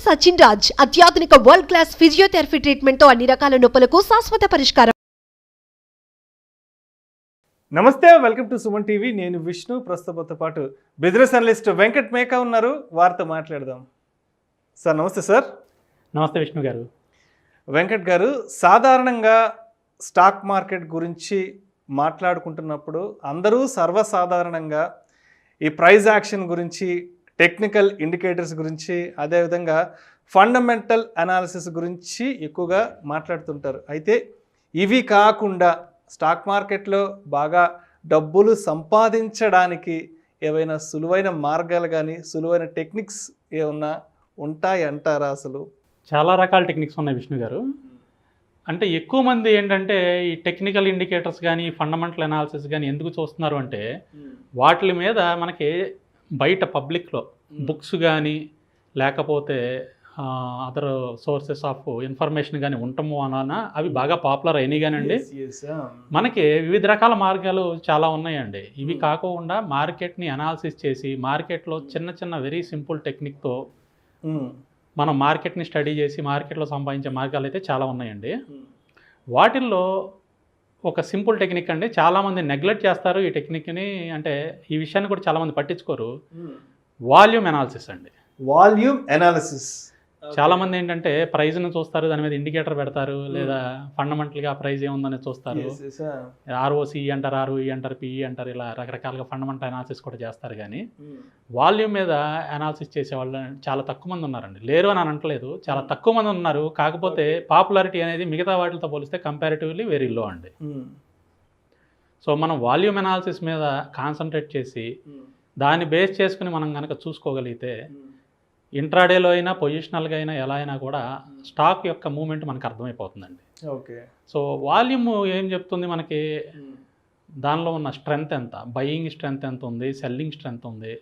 సచిన్ రాజ్ అత్యాధునిక world class physiotherapy treatment తో అన్ని రకాల నొప్పులకు శాశ్వత పరిష్కారం. నమస్తే, వెల్కమ్ టు సుమన్ టీవీ. నేను విష్ణు. ప్రస్తుతంతో పాటు బిజినెస్ అనలిస్ట్ వెంకట్ మేకా ఉన్నారు. వారితో మాట్లాడదాం. సార్ నమస్తే. సార్ నమస్తే విష్ణు గారు. వెంకట్ గారు, సాధారణంగా స్టాక్ మార్కెట్ గురించి మాట్లాడుకుంటున్నప్పుడు అందరూ సర్వసాధారణంగా ఈ ప్రైస్ యాక్షన్ గురించి, టెక్నికల్ ఇండికేటర్స్ గురించి, అదేవిధంగా ఫండమెంటల్ అనాలిసిస్ గురించి ఎక్కువగా మాట్లాడుతుంటారు. అయితే ఇవి కాకుండా స్టాక్ మార్కెట్లో బాగా డబ్బులు సంపాదించడానికి ఏవైనా సులువైన మార్గాలు కానీ, సులువైన టెక్నిక్స్ ఏమన్నా ఉంటాయంటారా? అసలు చాలా రకాల టెక్నిక్స్ ఉన్నాయి విష్ణు గారు. అంటే ఎక్కువ మంది ఏంటంటే ఈ టెక్నికల్ ఇండికేటర్స్ కానీ, ఫండమెంటల్ అనాలిసిస్ కానీ ఎందుకు చూస్తున్నారు అంటే వాటి మీద మనకి బయట పబ్లిక్లో బుక్స్ కానీ లేకపోతే అదర్ సోర్సెస్ ఆఫ్ ఇన్ఫర్మేషన్ కానీ ఉండటము వలన అవి బాగా పాపులర్ అయినాయి కానండి. మనకి వివిధ రకాల మార్గాలు చాలా ఉన్నాయండి. ఇవి కాకుండా మార్కెట్ని అనాలిసిస్ చేసి మార్కెట్లో చిన్న చిన్న వెరీ సింపుల్ టెక్నిక్తో మనం మార్కెట్ని స్టడీ చేసి మార్కెట్లో సంపాదించే మార్గాలు అయితే చాలా ఉన్నాయండి. వాటిల్లో ఒక సింపుల్ టెక్నిక్ అండి, చాలామంది నెగ్లెక్ట్ చేస్తారు ఈ టెక్నిక్ని. అంటే ఈ విషయాన్ని కూడా చాలామంది పట్టించుకోరు. వాల్యూమ్ అనాలిసిస్ అండి. Volume analysis. చాలామంది ఏంటంటే ప్రైజ్ను చూస్తారు, దాని మీద ఇండికేటర్ పెడతారు, లేదా ఫండమెంటల్గా ప్రైజ్ ఏముందని చూస్తారు. ఆర్ఓసి అంటారు, ఆర్ఓఈ అంటారు, పిఈ అంటారు, ఇలా రకరకాలుగా ఫండమెంటల్ అనాలిసిస్ కూడా చేస్తారు. కానీ వాల్యూమ్ మీద అనాలిసిస్ చేసే వాళ్ళు చాలా తక్కువ మంది ఉన్నారండి. లేరు అని అనట్లేదు, చాలా తక్కువ మంది ఉన్నారు. కాకపోతే పాపులారిటీ అనేది మిగతా వాటితో పోలిస్తే కంపారిటివ్లీ వెరీ లో అండి. సో మనం వాల్యూమ్ అనాలిసిస్ మీద కాన్సన్ట్రేట్ చేసి దాన్ని బేస్ చేసుకుని మనం కనుక చూసుకోగలిగితే ఇంట్రాడేలో అయినా పొజిషనల్గా అయినా ఎలా అయినా కూడా స్టాక్ యొక్క మూమెంట్ మనకు అర్థమైపోతుందండి. ఓకే. సో వాల్యూమ్ ఏం చెప్తుంది మనకి, దానిలో ఉన్న స్ట్రెంగ్త్ ఎంత, బయింగ్ స్ట్రెంగ్త్ ఎంత ఉంది, సెల్లింగ్ స్ట్రెంగ్త్ ఉంది,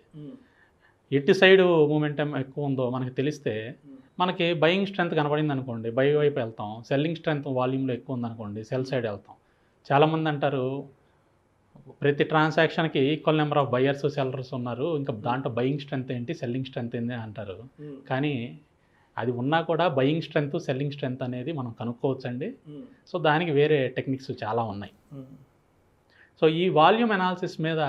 ఎటు సైడ్ మూమెంటం ఎక్కువ ఉందో మనకి తెలిస్తే మనకి బయింగ్ స్ట్రెంగ్త్ కనపడింది అనుకోండి బై వైపు వెళ్తాం, సెల్లింగ్ స్ట్రెంగ్త్ వాల్యూమ్లో ఎక్కువ ఉందనుకోండి సెల్ సైడ్ వెళ్తాం. చాలామంది అంటారు ప్రతి ట్రాన్సాక్షన్కి equal number of buyers sellers ఉన్నారు, ఇంకా దాంట్లో బయింగ్ స్ట్రెంత్ ఏంటి, సెల్లింగ్ స్ట్రెంత్ ఏంటి అంటారు. కానీ అది ఉన్నా కూడా బయింగ్ స్ట్రెంత్, సెల్లింగ్ స్ట్రెంత్ అనేది మనం కనుక్కోవచ్చండి. సో దానికి వేరే టెక్నిక్స్ చాలా ఉన్నాయి. సో ఈ వాల్యూమ్ అనాలిసిస్ మీద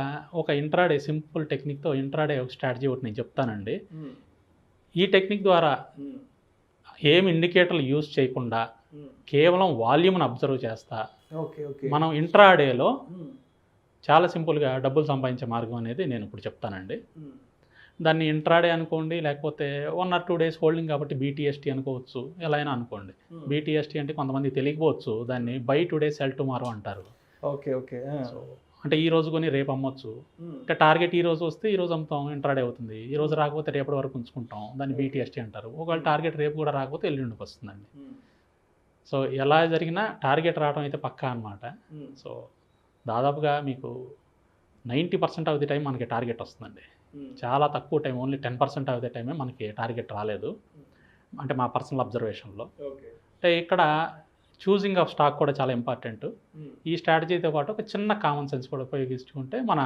ఒక ఇంట్రాడే సింపుల్ టెక్నిక్తో ఇంట్రాడే ఒక స్ట్రాటజీ ఒకటి నేను చెప్తానండి. ఈ టెక్నిక్ ద్వారా ఏం ఇండికేటర్లు యూజ్ చేయకుండా కేవలం వాల్యూమ్ని అబ్జర్వ్ చేస్తా మనం ఇంట్రాడేలో చాలా సింపుల్గా డబ్బులు సంపాదించే మార్గం అనేది నేను ఇప్పుడు చెప్తానండి. దాన్ని ఇంట్రాడే అనుకోండి, లేకపోతే 1 or 2 days హోల్డింగ్ కాబట్టి బీటీఎస్టీ అనుకోవచ్చు, ఎలా అయినా అనుకోండి. బీటీఎస్టీ అంటే కొంతమంది తెలియకపోవచ్చు, దాన్ని బై టుడే సెల్ టుమారో అంటారు. Okay okay. సో అంటే ఈ రోజు కొని రేపు అమ్మొచ్చు. అంటే టార్గెట్ ఈ రోజు వస్తే ఈ రోజు అమ్ముతాం, ఇంట్రాడే అవుతుంది. ఈ రోజు రాకపోతే రేపటి వరకు ఉంచుకుంటాం, దాన్ని బీటీఎస్టీ అంటారు. ఒకవేళ టార్గెట్ రేపు కూడా రాకపోతే ఎల్లుండికి వస్తుందండి. సో ఎలా జరిగినా టార్గెట్ రావడం అయితే పక్కా అనమాట. సో దాదాపుగా మీకు 90% ఆఫ్ ది టైం మనకి టార్గెట్ వస్తుందండి. చాలా తక్కువ టైం, ఓన్లీ 10% ఆఫ్ ది టైమే మనకి టార్గెట్ రాలేదు, అంటే మా పర్సనల్ అబ్జర్వేషన్లో. అంటే ఇక్కడ చూసింగ్ ఆఫ్ స్టాక్ కూడా చాలా ఇంపార్టెంట్. ఈ స్ట్రాటజీతో పాటు ఒక చిన్న కామన్ సెన్స్ కూడా ఉపయోగించుకుంటే మన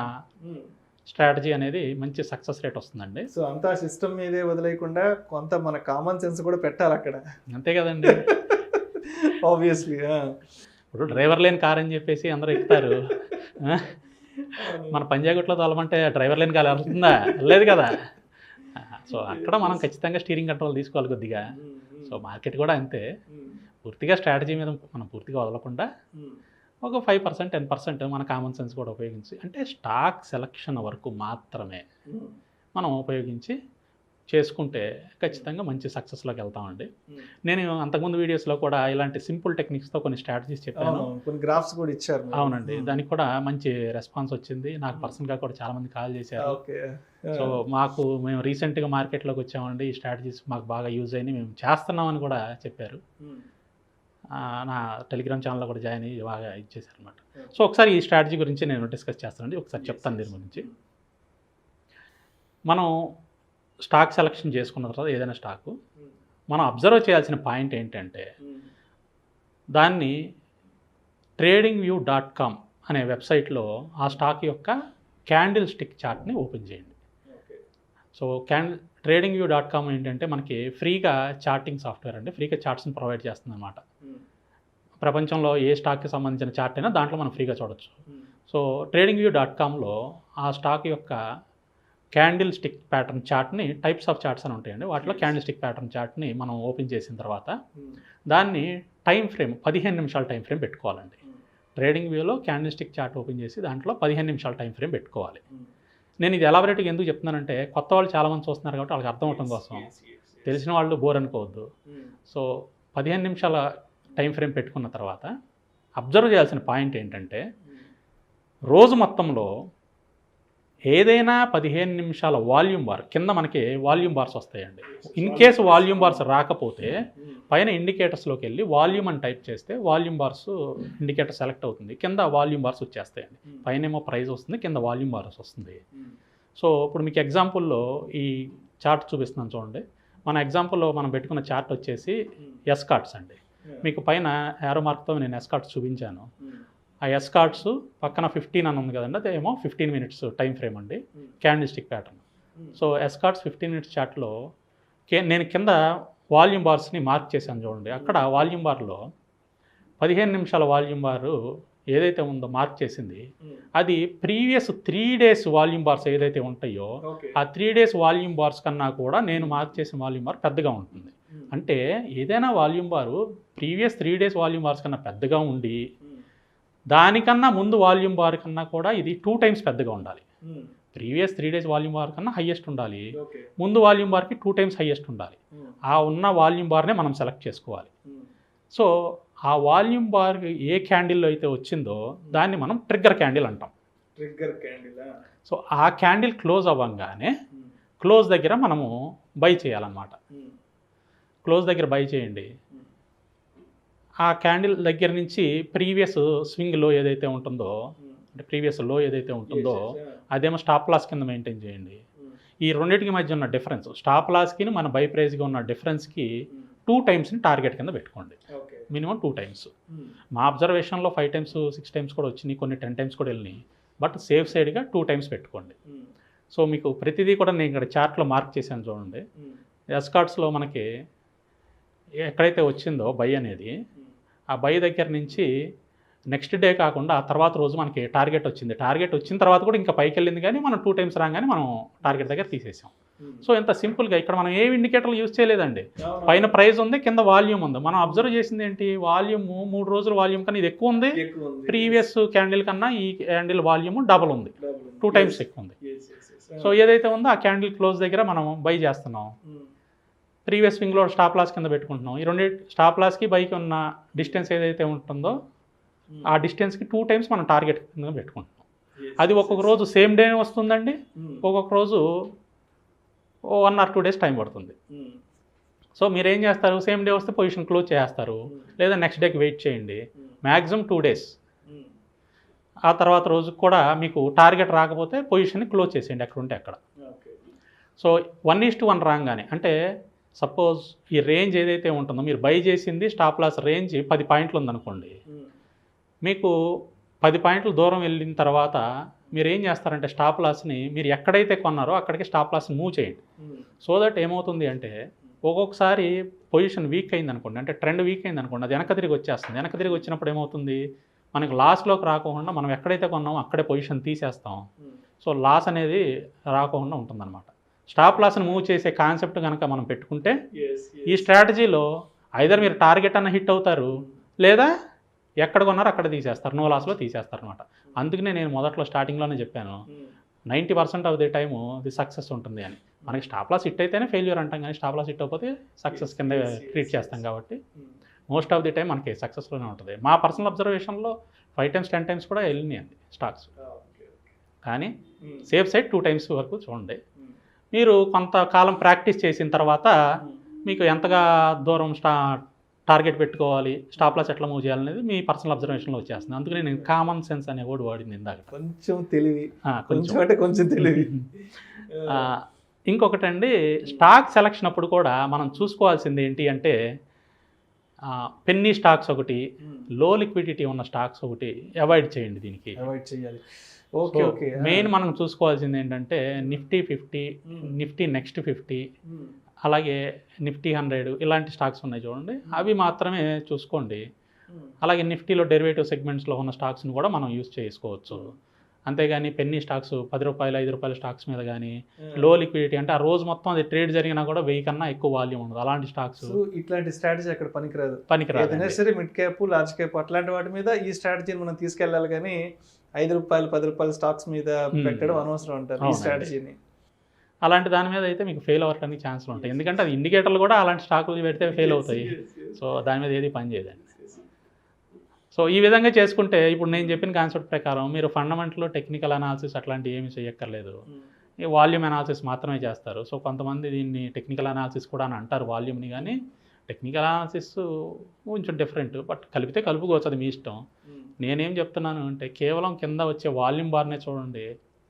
స్ట్రాటజీ అనేది మంచి సక్సెస్ రేట్ వస్తుందండి. సో అంతా సిస్టమ్ మీదే వదిలేయకుండా కొంత మన కామన్ సెన్స్ కూడా పెట్టాలి అక్కడ. అంతే కదండి. ఆబ్వియస్లీ. ఇప్పుడు డ్రైవర్ లేని కార్ అని చెప్పేసి అందరూ ఎక్కుతారు. మన పంజాగుట్లో తోలమంటే డ్రైవర్ లేని కార్ వెళ్తుందా? లేదు కదా. సో అక్కడ మనం ఖచ్చితంగా స్టీరింగ్ కంట్రోల్ తీసుకోవాలి కొద్దిగా. సో మార్కెట్ కూడా అంతే. పూర్తిగా స్ట్రాటజీ మీద మనం పూర్తిగా వదలకుండా ఒక 5%, 10% మన కామన్ సెన్స్ కూడా ఉపయోగించి, అంటే స్టాక్ సెలక్షన్ వరకు మాత్రమే మనం ఉపయోగించి చేసుకుంటే ఖచ్చితంగా మంచి సక్సెస్లోకి వెళ్తామండి. నేను అంతకుముందు వీడియోస్లో కూడా ఇలాంటి సింపుల్ టెక్నిక్స్తో కొన్ని స్ట్రాటజీస్ చెప్పాను, కొన్ని గ్రాఫ్స్ కూడా ఇచ్చారు. అవునండి, దానికి కూడా మంచి రెస్పాన్స్ వచ్చింది. నాకు పర్సనల్గా కూడా చాలామంది కాల్ చేశారు. సో మేము రీసెంట్గా మార్కెట్లోకి వచ్చామండి, ఈ స్ట్రాటజీస్ మాకు బాగా యూజ్ అయినాయి, మేము చేస్తున్నామని కూడా చెప్పారు. నా టెలిగ్రామ్ ఛానల్లో కూడా జాయిన్ అయ్యి బాగా ఇచ్చేసారు అనమాట. సో ఒకసారి ఈ స్ట్రాటజీ గురించి నేను డిస్కస్ చేస్తానండి. ఒకసారి చెప్తాను దీని గురించి. మనం స్టాక్ సెలెక్షన్ చేసుకున్న తర్వాత ఏదైనా స్టాకు మనం అబ్జర్వ్ చేయాల్సిన పాయింట్ ఏంటంటే, దాన్ని tradingview.com అనే వెబ్సైట్లో ఆ స్టాక్ యొక్క క్యాండిల్ స్టిక్ చార్ట్ని ఓపెన్ చేయండి. సో tradingview.com ఏంటంటే మనకి ఫ్రీగా చార్టింగ్ సాఫ్ట్వేర్ అండి, ఫ్రీగా చార్ట్స్ని ప్రొవైడ్ చేస్తుంది అనమాట. ప్రపంచంలో ఏ స్టాక్కి సంబంధించిన చార్ట్ అయినా దాంట్లో మనం ఫ్రీగా చూడొచ్చు. సో tradingview.comలో ఆ స్టాక్ యొక్క క్యాండిల్ స్టిక్ ప్యాటర్న్ చార్ట్ని, టైప్స్ ఆఫ్ చార్ట్స్ అని ఉంటాయండి, వాటిలో క్యాండిల్ స్టిక్ ప్యాటర్న్ చార్ట్ని మనం ఓపెన్ చేసిన తర్వాత దాన్ని టైం ఫ్రేమ్ 15 నిమిషాల టైం ఫ్రేమ్ పెట్టుకోవాలండి. ట్రేడింగ్వ్యూలో క్యాండిల్ స్టిక్ చార్ట్ ఓపెన్ చేసి దాంట్లో 15 నిమిషాల టైం ఫ్రేమ్ పెట్టుకోవాలి. నేను ఇది ఎలాబరేట్గా ఎందుకు చెప్తున్నానంటే కొత్త వాళ్ళు చాలామంది చూస్తున్నారు కాబట్టి వాళ్ళకి అర్థం అవటం కోసం, తెలిసిన వాళ్ళు బోర్ అనుకోవద్దు. సో 15 నిమిషాల టైం ఫ్రేమ్ పెట్టుకున్న తర్వాత అబ్జర్వ్ చేయాల్సిన పాయింట్ ఏంటంటే రోజు మొత్తంలో ఏదైనా 15 నిమిషాల వాల్యూమ్ బార్ కింద మనకి వాల్యూమ్ బార్స్ వస్తాయండి. ఇన్ కేసు వాల్యూమ్ బార్స్ రాకపోతే పైన ఇండికేటర్స్లోకి వెళ్ళి వాల్యూమ్ అని టైప్ చేస్తే వాల్యూమ్ బార్స్ ఇండికేటర్ సెలెక్ట్ అవుతుంది, కింద వాల్యూమ్ బార్స్ వచ్చేస్తాయండి. పైన ఏమో ప్రైస్ వస్తుంది, కింద వాల్యూమ్ బార్స్ వస్తుంది. సో ఇప్పుడు మీకు ఎగ్జాంపుల్లో ఈ చార్ట్ చూపిస్తున్నాను చూడండి. మన ఎగ్జాంపుల్లో మనం పెట్టుకున్న చార్ట్ వచ్చేసి ఎస్కార్ట్స్ అండి. మీకు పైన యారో మార్క్తో నేను ఎస్కార్ట్స్ చూపించాను. ఆ ఎస్కార్ట్స్ పక్కన 15 అని ఉంది కదండి, అదేమో 15 మినిట్స్ టైం ఫ్రేమ్ అండి, candlestick pattern. So Escorts 15 minutes చార్ట్లో నేను కింద వాల్యూమ్ బార్స్ని మార్క్ చేశాను చూడండి. అక్కడ వాల్యూమ్ బార్లో 15 నిమిషాల వాల్యూమ్ బారు ఏదైతే ఉందో మార్క్ చేసింది అది ప్రీవియస్ 3 డేస్ వాల్యూమ్ బార్స్ ఏదైతే ఉంటాయో ఆ 3 డేస్ వాల్యూమ్ బార్స్ కన్నా కూడా నేను మార్క్ చేసిన వాల్యూమ్ బార్ పెద్దగా ఉంటుంది. అంటే ఏదైనా వాల్యూమ్ బారు ప్రీవియస్ 3 డేస్ వాల్యూమ్ బార్స్ కన్నా పెద్దగా ఉండి దానికన్నా ముందు వాల్యూమ్ బార్ కన్నా కూడా ఇది 2 టైమ్స్ పెద్దగా ఉండాలి. ప్రీవియస్ 3 డేస్ వాల్యూమ్ బార్ కన్నా హైయెస్ట్ ఉండాలి, ముందు వాల్యూమ్ బార్కి 2 టైమ్స్ హైయెస్ట్ ఉండాలి. ఆ ఉన్న వాల్యూమ్ బార్నే మనం సెలెక్ట్ చేసుకోవాలి. సో ఆ వాల్యూమ్ బార్ ఏ క్యాండిల్లో అయితే వచ్చిందో దాన్ని మనం ట్రిగ్గర్ క్యాండిల్ అంటాం. సో ఆ క్యాండిల్ క్లోజ్ అవ్వగానే క్లోజ్ దగ్గర మనము బై చేయాలన్నమాట. క్లోజ్ దగ్గర బై చేయండి. ఆ క్యాండిల్ దగ్గర నుంచి ప్రీవియస్ స్వింగ్ లో ఏదైతే ఉంటుందో, అంటే ప్రీవియస్ లో ఏదైతే ఉంటుందో అదేమో స్టాప్ లాస్ కింద మెయింటైన్ చేయండి. ఈ రెండింటికి మధ్య ఉన్న డిఫరెన్స్, స్టాప్ లాస్కి మన బై ప్రైస్గా ఉన్న డిఫరెన్స్కి 2 టైమ్స్ని టార్గెట్ కింద పెట్టుకోండి. Minimum 2 times. మా అబ్జర్వేషన్లో 5 టైమ్స్ 6 టైమ్స్ కూడా వచ్చినాయి, కొన్ని 10 టైమ్స్ కూడా వెళ్ళినాయి. బట్ సేఫ్ సైడ్గా 2 టైమ్స్ పెట్టుకోండి. సో మీకు ప్రతిదీ కూడా నేను ఇక్కడ చార్ట్లో మార్క్ చేశాను చూడండి. ఎస్కార్ట్స్లో మనకి ఎక్కడైతే వచ్చిందో బై అనేది, ఆ బై దగ్గర నుంచి నెక్స్ట్ డే కాకుండా ఆ తర్వాత రోజు మనకి టార్గెట్ వచ్చింది. టార్గెట్ వచ్చిన తర్వాత కూడా ఇంకా పైకి వెళ్ళింది, కానీ మనం 2 టైమ్స్ రాగానే మనం టార్గెట్ దగ్గర తీసేసాం. సో ఎంత సింపుల్గా ఇక్కడ మనం ఏ ఇండికేటర్లు యూజ్ చేయలేదండి. పైన ప్రైస్ ఉంది, కింద వాల్యూమ్ ఉంది. మనం అబ్జర్వ్ చేసింది ఏంటి, వాల్యూమ్ 3 రోజుల వాల్యూమ్ కన్నా ఇది ఎక్కువ ఉంది, ప్రీవియస్ క్యాండిల్ కన్నా ఈ క్యాండిల్ వాల్యూమ్ డబల్ ఉంది, 2 టైమ్స్ ఎక్కువ ఉంది. సో ఏదైతే ఉందో ఆ క్యాండిల్ క్లోజ్ దగ్గర మనం బై చేస్తున్నాం. ప్రీవియస్ స్వింగ్లో స్టాప్ లాస్ కింద పెట్టుకుంటున్నాం. ఈ 2 స్టాప్ లాస్కి బైకి ఉన్న డిస్టెన్స్ ఏదైతే ఉంటుందో ఆ డిస్టెన్స్కి 2 టైమ్స్ మనం టార్గెట్ కింద పెట్టుకుంటున్నాం. అది ఒక్కొక్క రోజు సేమ్ డే వస్తుందండి, ఒక్కొక్క రోజు 1 or 2 డేస్ టైం పడుతుంది. సో మీరు ఏం చేస్తారు, సేమ్ డే వస్తే పొజిషన్ క్లోజ్ చేస్తారు, లేదా నెక్స్ట్ డేకి వెయిట్ చేయండి. Maximum 2 days. ఆ తర్వాత రోజు కూడా మీకు టార్గెట్ రాకపోతే పొజిషన్ని క్లోజ్ చేసేయండి ఎక్కడ ఉంటే అక్కడ. సో 1:1 రాగానే, అంటే సపోజ్ ఈ రేంజ్ ఏదైతే ఉంటుందో మీరు బై చేసింది స్టాప్ లాస్ రేంజ్ 10 పాయింట్లు ఉందనుకోండి, మీకు 10 పాయింట్లు దూరం వెళ్ళిన తర్వాత మీరు ఏం చేస్తారంటే స్టాప్ లాస్ని మీరు ఎక్కడైతే కొన్నారో అక్కడికి స్టాప్ లాస్ని మూవ్ చేయండి. సో దట్ ఏమవుతుంది అంటే ఒక్కొక్కసారి పొజిషన్ వీక్ అయింది అనుకోండి, అంటే ట్రెండ్ వీక్ అయింది అనుకోండి, అది వెనక తిరిగి వచ్చేస్తుంది. వెనక తిరిగి వచ్చినప్పుడు ఏమవుతుంది, మనకి లాస్లోకి రాకుండా మనం ఎక్కడైతే కొన్నామో అక్కడే పొజిషన్ తీసేస్తాం. సో లాస్ అనేది రాకుండా ఉంటుందన్నమాట. స్టాప్ లాస్ని మూవ్ చేసే కాన్సెప్ట్ కనుక మనం పెట్టుకుంటే ఈ స్ట్రాటజీలో ఐదర్ మీరు టార్గెట్ అన్న హిట్ అవుతారు, లేదా ఎక్కడ కొన్నారో అక్కడ తీసేస్తారు, నో లాస్లో తీసేస్తారు అనమాట. అందుకనే నేను మొదట్లో స్టార్టింగ్లోనే చెప్పాను 90% ఆఫ్ ది టైము ఇది సక్సెస్ ఉంటుంది అని. మనకి స్టాప్ లాస్ హిట్ అయితేనే ఫెయిల్యూర్ అంటాం, కానీ స్టాప్ లాస్ హిట్ అయిపోతే సక్సెస్ కింద ట్రీట్ చేస్తాం. కాబట్టి మోస్ట్ ఆఫ్ ది టైం మనకి సక్సెస్లోనే ఉంటుంది. మా పర్సనల్ అబ్జర్వేషన్లో 5 టైమ్స్ 10 టైమ్స్ కూడా వెళ్ళినాయి అండి స్టాక్స్. కానీ సేఫ్ సైడ్ 2 టైమ్స్ వరకు చూడండి. మీరు కొంతకాలం ప్రాక్టీస్ చేసిన తర్వాత మీకు ఎంతగా దూరం టార్గెట్ పెట్టుకోవాలి, స్టాప్ లాస్ ఎట్లా మూవ్ చేయాలనేది మీ పర్సనల్ అబ్జర్వేషన్లో వచ్చేస్తుంది. అందుకని నేను కామన్ సెన్స్ అనే వర్డ్ వాడింది ఇందాక. కొంచెం తెలివి, కొంచెం తెలివి. ఇంకొకటండి, స్టాక్ సెలక్షన్ అప్పుడు కూడా మనం చూసుకోవాల్సింది ఏంటి అంటే పెన్నీ స్టాక్స్ ఒకటి, లో లిక్విడిటీ ఉన్న స్టాక్స్ ఒకటి అవాయిడ్ చేయండి. దీనికి అవాయిడ్ చేయాలి. Okay okay. మెయిన్ మనం చూసుకోవాల్సింది ఏంటంటే నిఫ్టీ 50, నిఫ్టీ నెక్స్ట్ 50, అలాగే నిఫ్టీ 100 ఇలాంటి స్టాక్స్ ఉన్నాయి చూడండి, అవి మాత్రమే చూసుకోండి. అలాగే నిఫ్టీలో డెరివేటివ్ సెగ్మెంట్స్లో ఉన్న స్టాక్స్ని కూడా మనం యూస్ చేసుకోవచ్చు. అంతేగాని పెన్నీ స్టాక్స్ ₹10, ₹5 స్టాక్స్ మీద కానీ లో లిక్విడిటీ అంటే ఆ రోజు మొత్తం అది ట్రేడ్ జరిగినా కూడా 1000 కన్నా ఎక్కువ వాల్యూమ్ ఉండదు అలాంటి స్టాక్స్. సో ఇట్లాంటి స్ట్రాటజీ అక్కడ పనికిరాదు. పనికిరాదు. సరే మిడ్ క్యాప్, లార్జ్ క్యాప్ అట్లాంటి వాటి మీద ఈ స్ట్రాటజీని మనం తీసుకెళ్ళాలి, కానీ ₹5, ₹10 స్టాక్స్ మీద పెట్టడం అనవసరం అంటారు ఈ స్ట్రాటజీని. అలాంటి దాని మీద అయితే మీకు ఫెయిల్ అవ్వడానికి ఛాన్స్లు ఉంటాయి, ఎందుకంటే అది ఇండికేటర్లు కూడా అలాంటి స్టాకులు పెడితే ఫెయిల్ అవుతాయి. సో దాని మీద ఏది పని చేయదండి. సో ఈ విధంగా చేసుకుంటే ఇప్పుడు నేను చెప్పిన కాన్సెప్ట్ ప్రకారం మీరు ఫండమెంటల్, టెక్నికల్ అనాలిసిస్ అట్లాంటివి ఏమీ చేయక్కర్లేదు, ఈ వాల్యూమ్ అనాలిసిస్ మాత్రమే చేస్తారు. సో కొంతమంది దీన్ని టెక్నికల్ అనాలిసిస్ కూడా అని అంటారు వాల్యూమ్ని, కానీ టెక్నికల్ అనాలిసిస్ కొంచెం డిఫరెంట్, బట్ కలిపితే కలుపుకోవచ్చు, అది మీ ఇష్టం. నేనేం చెప్తున్నాను అంటే కేవలం కింద వచ్చే వాల్యూమ్ బార్నే చూడండి,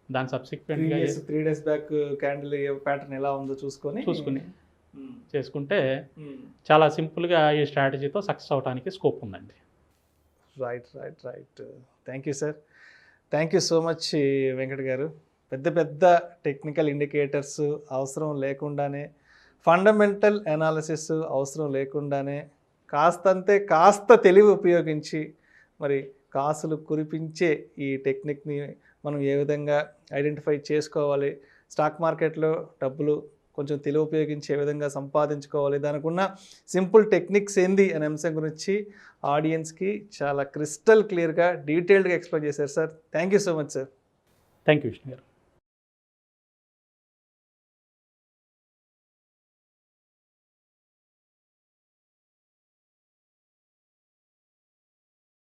దాని సబ్సిక్వెంట్గా 3 days బ్యాక్ క్యాండిల్ ప్యాటర్న్ ఎలా ఉందో చూసుకొని చేసుకుంటే చాలా సింపుల్గా ఈ స్ట్రాటజీతో సక్సెస్ అవడానికి స్కోప్ ఉందండి. Right. Thank you sir, thank you so much Venkat గారు. పెద్ద టెక్నికల్ ఇండికేటర్స్ అవసరం లేకుండానే, ఫండమెంటల్ అనాలిసిస్ అవసరం లేకుండానే కాస్త తెలివి ఉపయోగించి మరి కాసులు కురిపించే ఈ టెక్నిక్ని మనం ఏ విధంగా ఐడెంటిఫై చేసుకోవాలి, స్టాక్ మార్కెట్లో డబ్బులు కొంచెం తెలివి ఉపయోగించి ఏ విధంగా సంపాదించుకోవాలి, దానికి ఉన్న సింపుల్ టెక్నిక్స్ ఏంది అనే అంశం గురించి ఆడియన్స్కి చాలా క్రిస్టల్ క్లియర్గా డీటెయిల్డ్గా ఎక్స్ప్లెయిన్ చేశారు sir. Thank you so much sir. Thank you Vishnu గారు.